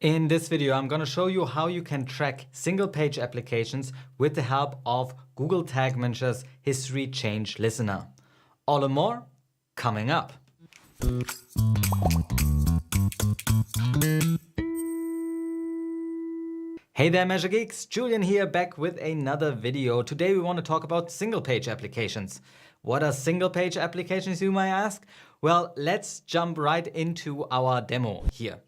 In this video, I'm going to show you how you can track single-page applications with the help of Google Tag Manager's History Change Listener. All and more coming up. Hey there, Measure Geeks! Julian here, back with another video. Today we want to talk about single-page applications. What are single-page applications, you might ask? Well, let's jump right into our demo here.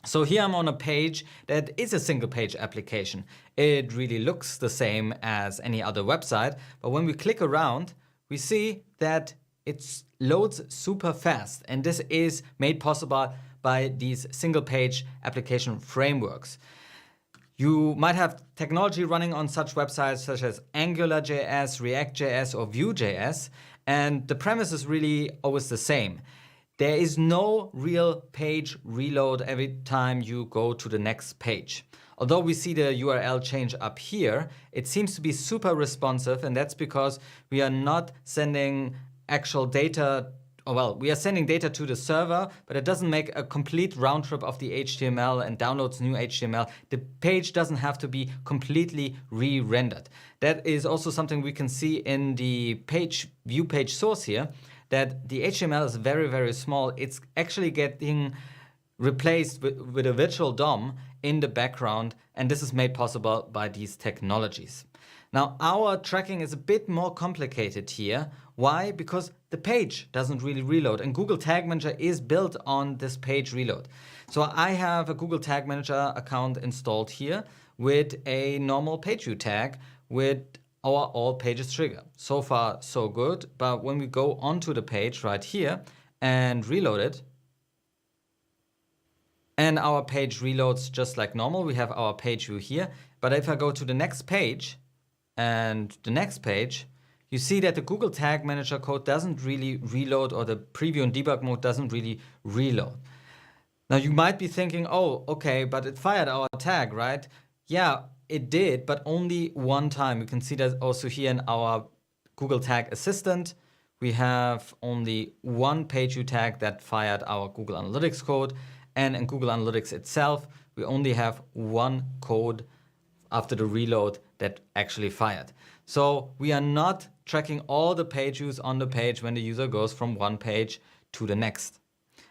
So here I'm on a page that is a single page application. It really looks the same as any other website, but when we click around, we see that it loads super fast. And this is made possible by these single page application frameworks. You might have technology running on such websites such as AngularJS, React.js, or Vue.js, and the premise is really always the same. There is no real page reload every time you go to the next page. Although we see the URL change up here, it seems to be super responsive, and that's because we are not sending actual data, we are sending data to the server, but it doesn't make a complete round trip of the HTML and downloads new HTML. The page doesn't have to be completely re-rendered. That is also something we can see in the view page source here, that the HTML is very, very small. It's actually getting replaced with a virtual DOM in the background, and this is made possible by these technologies. Now, our tracking is a bit more complicated here. Why? Because the page doesn't really reload, and Google Tag Manager is built on this page reload. So I have a Google Tag Manager account installed here with a normal page view tag with our all pages trigger. So far, so good. But when we go onto the page right here and reload it, and our page reloads just like normal, we have our page view here. But if I go to the next page and the next page, you see that the Google Tag Manager code doesn't really reload, or the preview and debug mode doesn't really reload. Now you might be thinking, oh, okay, but it fired our tag, right? Yeah, it did, but only one time. You can see that also here in our Google Tag Assistant. We have only one page view tag that fired our Google Analytics code. And in Google Analytics itself, we only have one code after the reload that actually fired. So we are not tracking all the page views on the page when the user goes from one page to the next.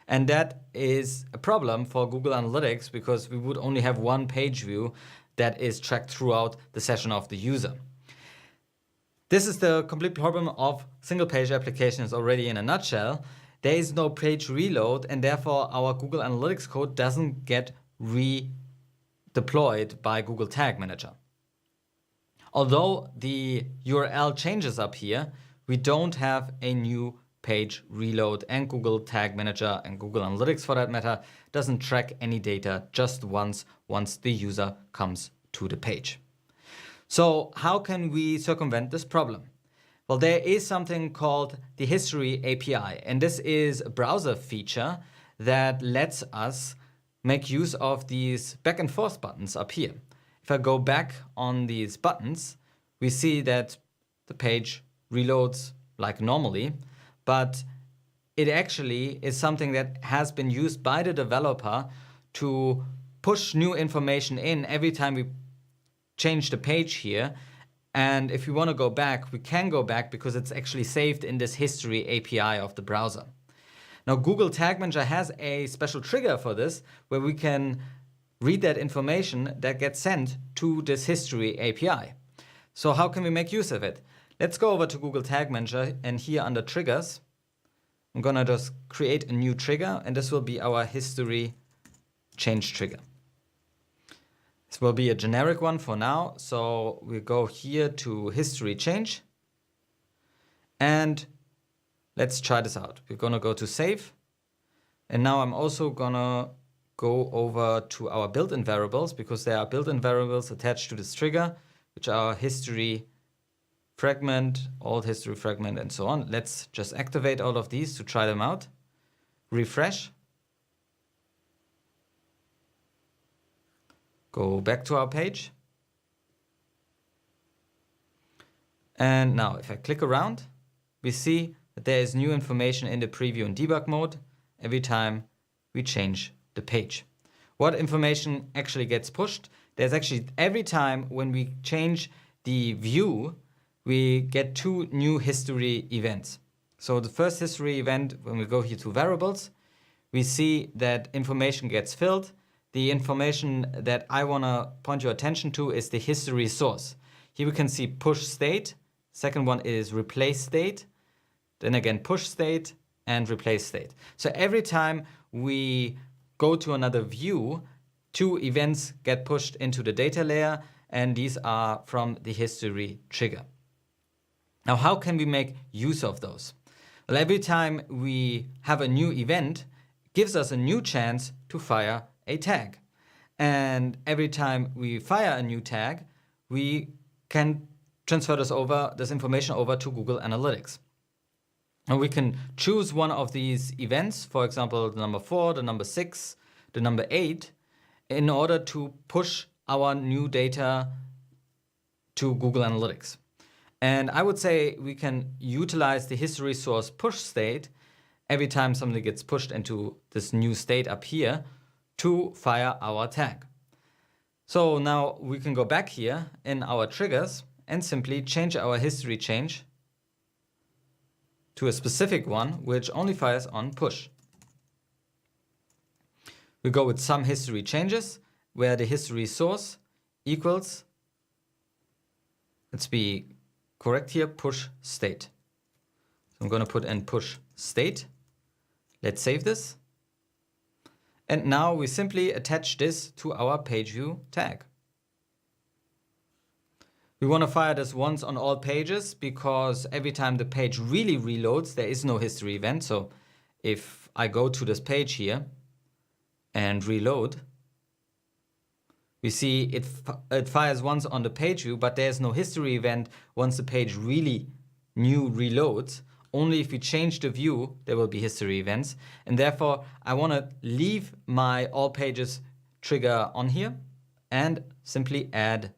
And that is a problem for Google Analytics, because we would only have one page view that is tracked throughout the session of the user. This is the complete problem of single page applications already in a nutshell. There is no page reload, and therefore our Google Analytics code doesn't get redeployed by Google Tag Manager. Although the URL changes up here, we don't have a new page reload, and Google Tag Manager and Google Analytics, for that matter, doesn't track any data just once the user comes to the page. So how can we circumvent this problem? Well, there is something called the History API, and this is a browser feature that lets us make use of these back and forth buttons up here. If I go back on these buttons, we see that the page reloads like normally, but it actually is something that has been used by the developer to push new information in every time we change the page here. And if we want to go back, we can go back because it's actually saved in this History API of the browser. Now, Google Tag Manager has a special trigger for this, where we can read that information that gets sent to this History API. So how can we make use of it? Let's go over to Google Tag Manager, and here under triggers, I'm going to just create a new trigger, and this will be our history change trigger. This will be a generic one for now. So we go here to history change, and let's try this out. We're going to go to save. And now I'm also going to go over to our built-in variables, because there are built-in variables attached to this trigger, which are history fragment, old history fragment, and so on. Let's just activate all of these to try them out. Refresh. Go back to our page. And now if I click around, we see that there is new information in the preview and debug mode every time we change the page. what information actually gets pushed. There's actually, every time when we change the view, we get 2 new history events. So the first history event, when we go here to variables, we see that information gets filled. The information that I want to point your attention to is the history source. Here we can see push state. Second one is replace state. Then again, push state and replace state. So every time we go to another view, 2 events get pushed into the data layer, and these are from the history trigger. Now, how can we make use of those? Well, every time we have a new event, it gives us a new chance to fire a tag. And every time we fire a new tag, we can transfer this information over to Google Analytics. And we can choose one of these events, for example, the number 4, the number 6, the number 8, in order to push our new data to Google Analytics. And I would say we can utilize the history source push state every time something gets pushed into this new state up here to fire our tag. So now we can go back here in our triggers and simply change our history change to a specific one which only fires on push. We go with some history changes where the history source equals, let's be correct here, push state. So I'm going to put in push state. Let's save this. And now we simply attach this to our page view tag. We want to fire this once on all pages because every time the page really reloads, there is no history event. So if I go to this page here and reload, we see it fires once on the page view, but there's no history event once the page really new reloads. Only if we change the view, there will be history events. And therefore, I want to leave my all pages trigger on here and simply add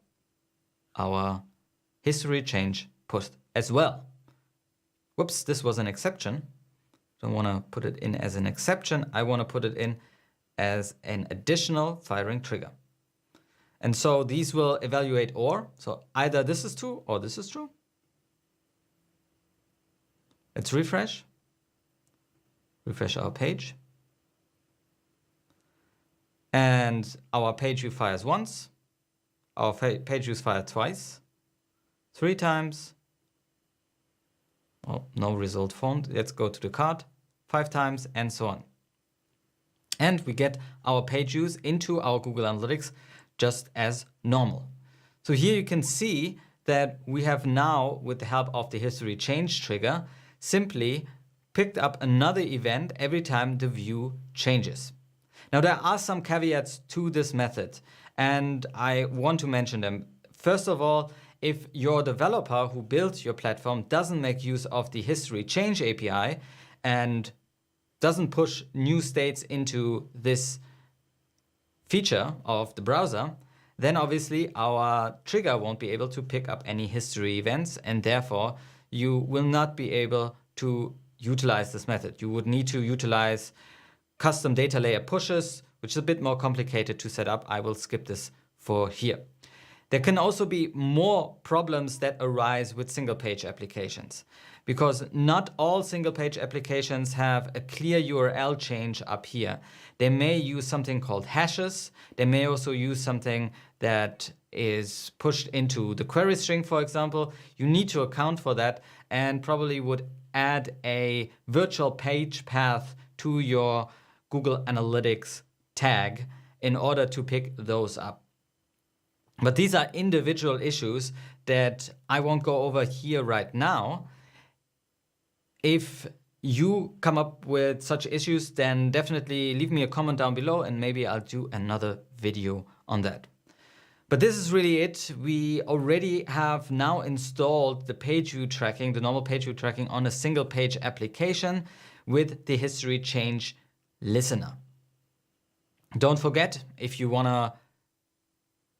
our history change push as well. Whoops, this was an exception. Don't want to put it in as an exception. I want to put it in as an additional firing trigger. And so these will evaluate or. So either this is true or this is true. Let's refresh. Refresh our page. And our page view fires once. Our page views fire twice. 3 times. Oh, no result found. Let's go to the card. 5 times and so on. And we get our page views into our Google Analytics just as normal. So here you can see that we have now, with the help of the history change trigger, simply picked up another event every time the view changes. Now there are some caveats to this method, and I want to mention them. First of all, if your developer who built your platform doesn't make use of the history change API and doesn't push new states into this feature of the browser, then obviously our trigger won't be able to pick up any history events, and therefore you will not be able to utilize this method. You would need to utilize custom data layer pushes, which is a bit more complicated to set up. I will skip this for here. There can also be more problems that arise with single page applications, because not all single page applications have a clear URL change up here. They may use something called hashes. They may also use something that is pushed into the query string, for example. You need to account for that and probably would add a virtual page path to your Google Analytics tag in order to pick those up. But these are individual issues that I won't go over here right now. If you come up with such issues, then definitely leave me a comment down below and maybe I'll do another video on that. But this is really it. We already have now installed the page view tracking, the normal page view tracking on a single page application with the history change listener. Don't forget, if you want to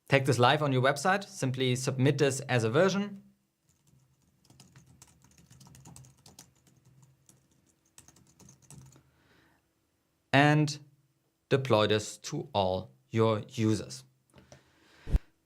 take this live on your website, simply submit this as a version. And deploy this to all your users.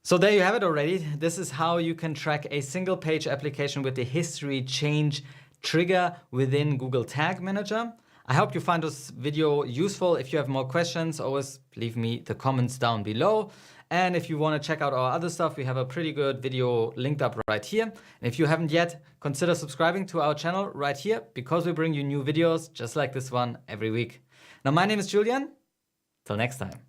So there you have it already. This is how you can track a single page application with the history change trigger within Google Tag Manager. I hope you find this video useful. If you have more questions, always leave me the comments down below. And if you want to check out our other stuff, we have a pretty good video linked up right here. And if you haven't yet, consider subscribing to our channel right here, because we bring you new videos just like this one every week. Now, my name is Julian. Till next time.